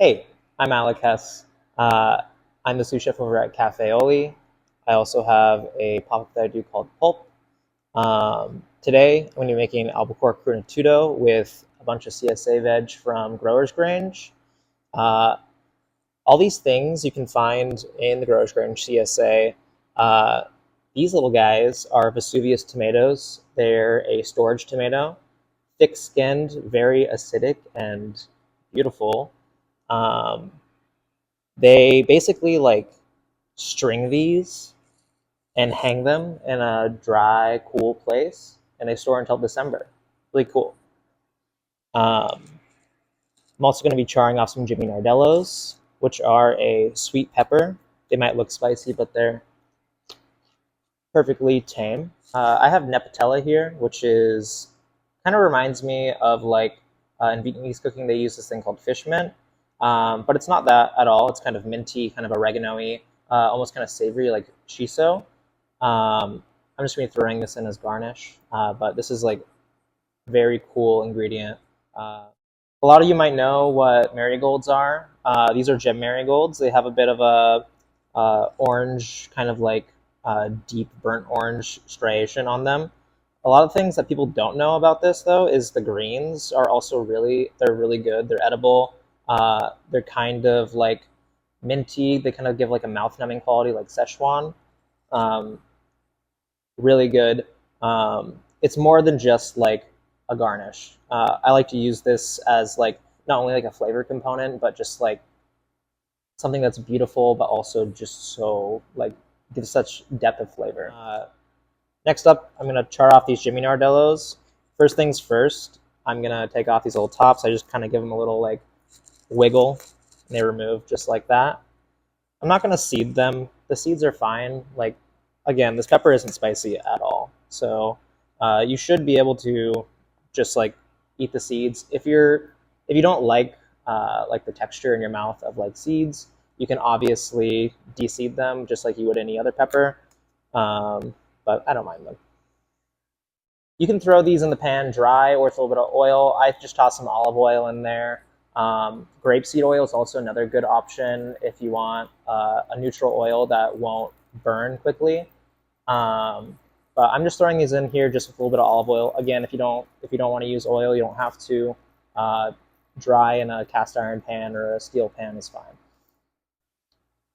Hey, I'm Alec Hess. Uh, I'm the sous chef over at Cafe Oli. I also have a pop-up that I do called Pulp. Today, I'm going to be making Albacore Tuna Crudo with a bunch of CSA veg from Growers Grange. Uh, all these things you can find in the Growers Grange CSA. Uh, these little guys are Vesuvius tomatoes. They're a storage tomato, thick-skinned, very acidic, and beautiful. Um, they basically like string these and hang them in a dry, cool place, and they store until December. Really cool. Um, I'm also going to be charring off some Jimmy Nardellos, which are a sweet pepper. They might look spicy, but they're perfectly tame. I have Nepetella here, which is kind of reminds me of like in Vietnamese cooking they use this thing called fish mint, but it's not that at all. It's kind of minty, kind of oregano-y, almost kind of savory like shiso. I'm just going to be throwing this in as garnish, but this is like very cool ingredient. A lot of you might know what marigolds are. These are gem marigolds. They have a bit of a orange, kind of like deep burnt orange striation on them. A lot of things that people don't know about this though is the greens are also they're really good. They're edible. They're kind of like minty. They kind of give like a mouth numbing quality like Szechuan. Um, really good. It's more than just like a garnish. I like to use this as like not only like a flavor component, but just like something that's beautiful, but also just so like gives such depth of flavor. Next up, I'm gonna char off these Jimmy Nardellos. First things first, I'm gonna take off these little tops. I just kind of give them a little like wiggle, and they remove just like that. I'm not gonna seed them. The seeds are fine. Like again, this pepper isn't spicy at all, so you should be able to just like eat the seeds. If you don't like the texture in your mouth of like seeds, you can obviously de-seed them just like you would any other pepper. But I don't mind them. You can throw these in the pan dry or with a little bit of oil. I just toss some olive oil in there. Grapeseed oil is also another good option if you want a neutral oil that won't burn quickly. But I'm just throwing these in here just with a little bit of olive oil. Again, if you don't want to use oil, you don't have to. Dry in a cast iron pan or a steel pan is fine.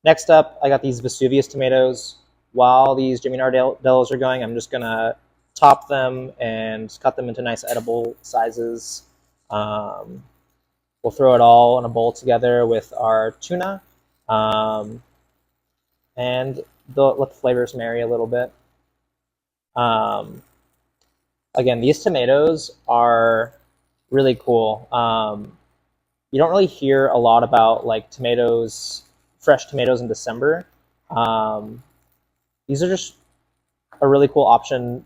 Next up, I got these Vesuvius tomatoes. While these Jimmy Nardellos are going, I'm just gonna top them and cut them into nice edible sizes. We'll throw it all in a bowl together with our tuna, and let the flavors marry a little bit. Again, these tomatoes are really cool. You don't really hear a lot about like fresh tomatoes in December. These are just a really cool option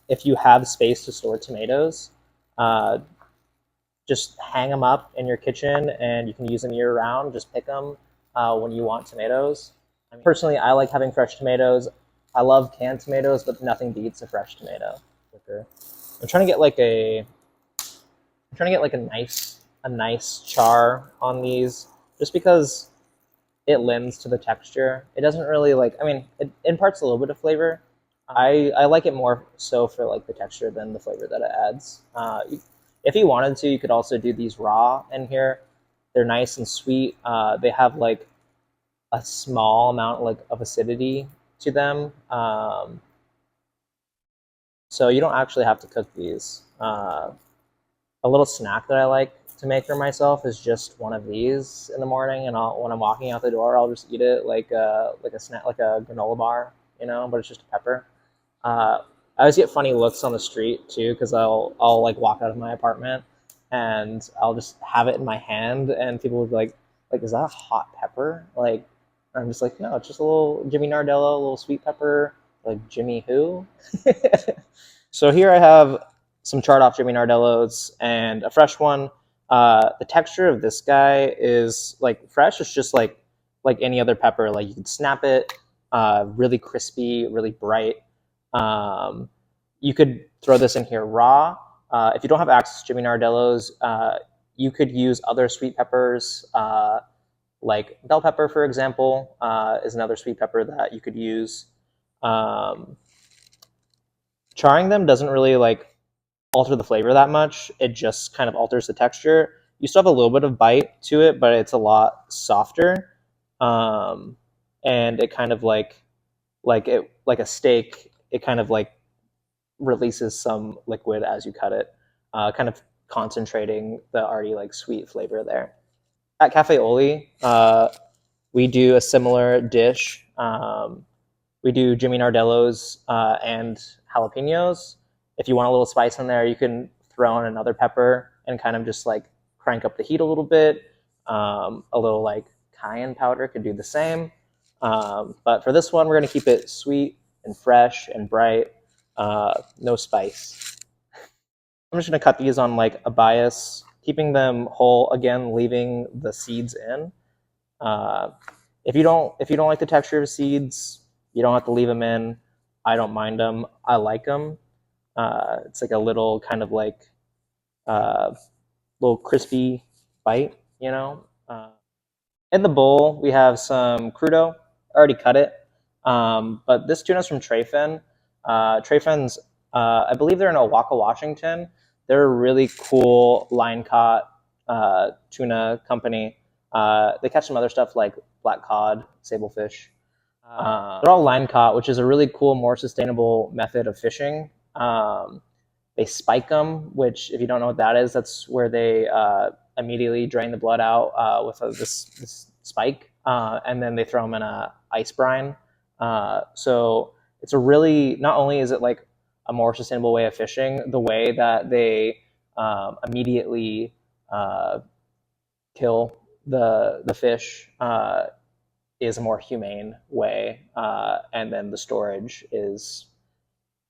if you have space to store tomatoes. Just hang them up in your kitchen and you can use them year round. Just pick them when you want tomatoes. Personally, I like having fresh tomatoes. I love canned tomatoes, but nothing beats a fresh tomato. I'm trying to get like a nice char on these, just because it lends to the texture. It doesn't really like. I mean, it imparts a little bit of flavor. I like it more so for like the texture than the flavor that it adds. If you wanted to, you could also do these raw in here. They're nice and sweet. They have like a small amount like of acidity to them, so you don't actually have to cook these. A little snack that I like to make for myself is just one of these in the morning, and when I'm walking out the door, I'll just eat it like a snack, like a granola bar, but it's just a pepper. I always get funny looks on the street too, because I'll like walk out of my apartment and I'll just have it in my hand, and people will be like, is that a hot pepper? Like, I'm just like, no, it's just a little Jimmy Nardello, a little sweet pepper. Like, Jimmy who? So here I have some charred off Jimmy Nardellos and a fresh one. The texture of this guy is like fresh. It's just like any other pepper. Like you can snap it, really crispy, really bright. You could throw this in here raw. If you don't have access to Jimmy Nardellos, You could use other sweet peppers, like bell pepper, for example, is another sweet pepper that you could use. Um, Charring them doesn't really like alter the flavor that much. It just kind of alters the texture. You still have a little bit of bite to it, but it's a lot softer. And it kind of like a steak, it kind of like releases some liquid as you cut it, kind of concentrating the already like sweet flavor there. At Cafe Oli, we do a similar dish. We do Jimmy Nardello's and jalapenos. If you want a little spice in there, you can throw in another pepper and kind of just like crank up the heat a little bit. A little like cayenne powder could do the same. But for this one, we're going to keep it sweet and fresh and bright. No spice. I'm just going to cut these on like a bias, keeping them whole, again, leaving the seeds in. If you don't like the texture of seeds, you don't have to leave them in. I don't mind them. I like them. It's like a little kind of like little crispy bite, you know. In the bowl, we have some crudo. I already cut it, but this tuna is from Treyfin. Treyfin's, I believe they're in Owaka, Washington. They're a really cool line caught tuna company. They catch some other stuff like black cod, sablefish. They're all line caught, which is a really cool, more sustainable method of fishing. They spike them, which, if you don't know what that is, that's where they immediately drain the blood out with this spike, and then they throw them in a ice brine. So it's a really, not only is it like a more sustainable way of fishing, the way that they immediately kill the fish is a more humane way, and then the storage is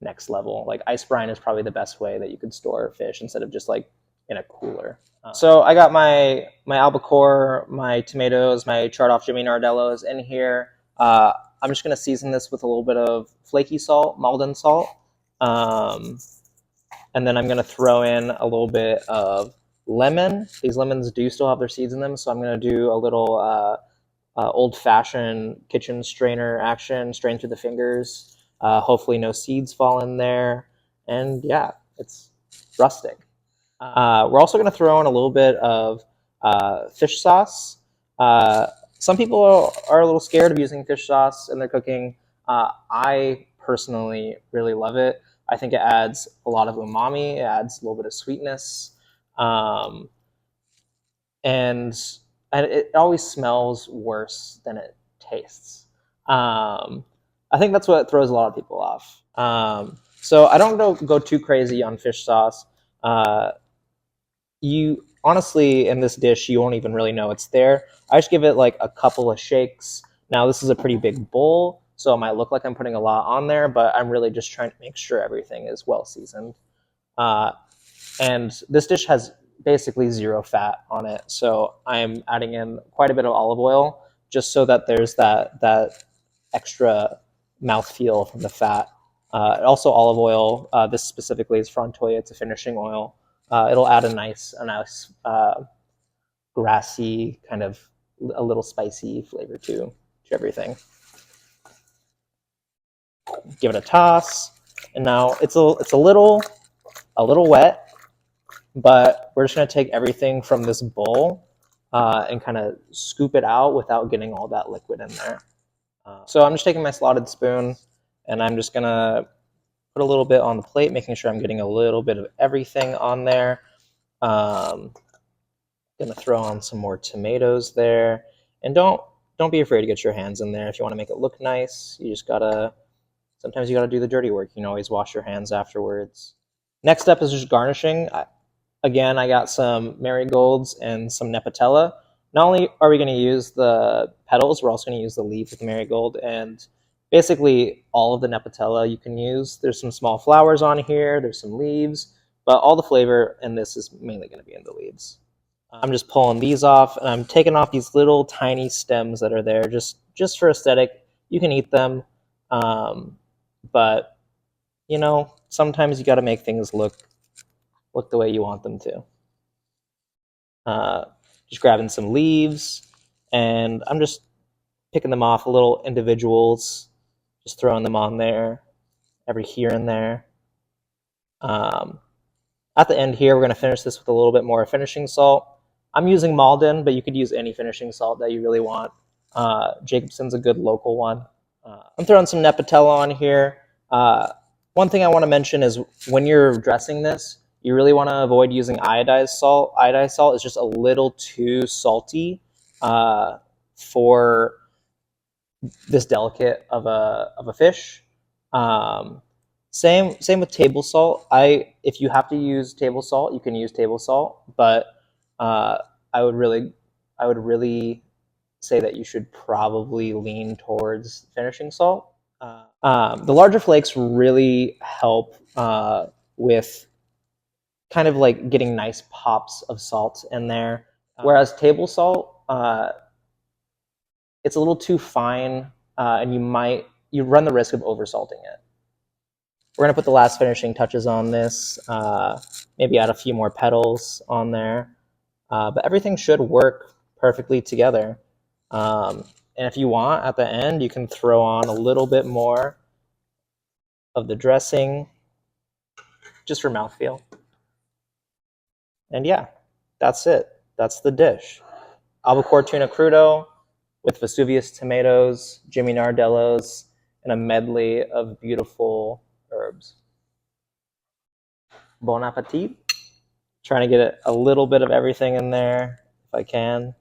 next level. Like ice brine is probably the best way that you could store fish instead of just like in a cooler. So I got my albacore, my tomatoes, my charred off Jimmy Nardellos in here. I'm just gonna season this with a little bit of flaky salt, Maldon salt, and then I'm gonna throw in a little bit of lemon. These lemons do still have their seeds in them, so I'm gonna do a little old-fashioned kitchen strainer action, strain through the fingers. Hopefully no seeds fall in there. And yeah, it's rustic. We're also going to throw in a little bit of fish sauce. Some people are a little scared of using fish sauce in their cooking. I personally really love it. I think it adds a lot of umami. It adds a little bit of sweetness. And it always smells worse than it tastes. I think that's what throws a lot of people off. So I don't go too crazy on fish sauce. You honestly, in this dish, you won't even really know it's there. I just give it like a couple of shakes. Now this is a pretty big bowl, so it might look like I'm putting a lot on there, but I'm really just trying to make sure everything is well seasoned. And this dish has basically zero fat on it, so I'm adding in quite a bit of olive oil just so that there's that extra mouthfeel from the fat. Also, olive oil. This specifically is Frantoia. It's a finishing oil. It'll add a nice grassy kind of a little spicy flavor to everything. Give it a toss, and now it's a little wet, but we're just gonna take everything from this bowl and kind of scoop it out without getting all that liquid in there. So I'm just taking my slotted spoon, and I'm just gonna put a little bit on the plate, making sure I'm getting a little bit of everything on there. Gonna throw on some more tomatoes there, and don't be afraid to get your hands in there if you want to make it look nice. You just gotta, sometimes you gotta do the dirty work. You can always wash your hands afterwards. Next up is just garnishing. Again, I got some marigolds and some nepatella. Not only are we going to use the petals, we're also going to use the leaves of the marigold, and basically all of the nepatella you can use. There's some small flowers on here, there's some leaves, but all the flavor in this is mainly going to be in the leaves. I'm just pulling these off, and I'm taking off these little tiny stems that are there just for aesthetic. You can eat them, but you know, sometimes you got to make things look the way you want them to. Just grabbing some leaves, and I'm just picking them off little individuals, just throwing them on there every here and there. At the end here, we're going to finish this with a little bit more finishing salt. I'm using Malden, but you could use any finishing salt that you really want. Jacobson's a good local one. I'm throwing some Nepatella on here. One thing I want to mention is when you're dressing this, you really want to avoid using iodized salt. Iodized salt is just a little too salty for this delicate of a fish. Same with table salt. If you have to use table salt, you can use table salt, but I would really say that you should probably lean towards finishing salt. The larger flakes really help with kind of like getting nice pops of salt in there, whereas table salt, it's a little too fine, and you run the risk of oversalting it. We're going to put the last finishing touches on this, maybe add a few more petals on there, but everything should work perfectly together. And if you want, at the end, you can throw on a little bit more of the dressing, just for mouthfeel. And yeah, that's it. That's the dish. Albacore Tuna Crudo with Vesuvius tomatoes, Jimmy Nardellos, and a medley of beautiful herbs. Bon appetit. Trying to get a little bit of everything in there if I can.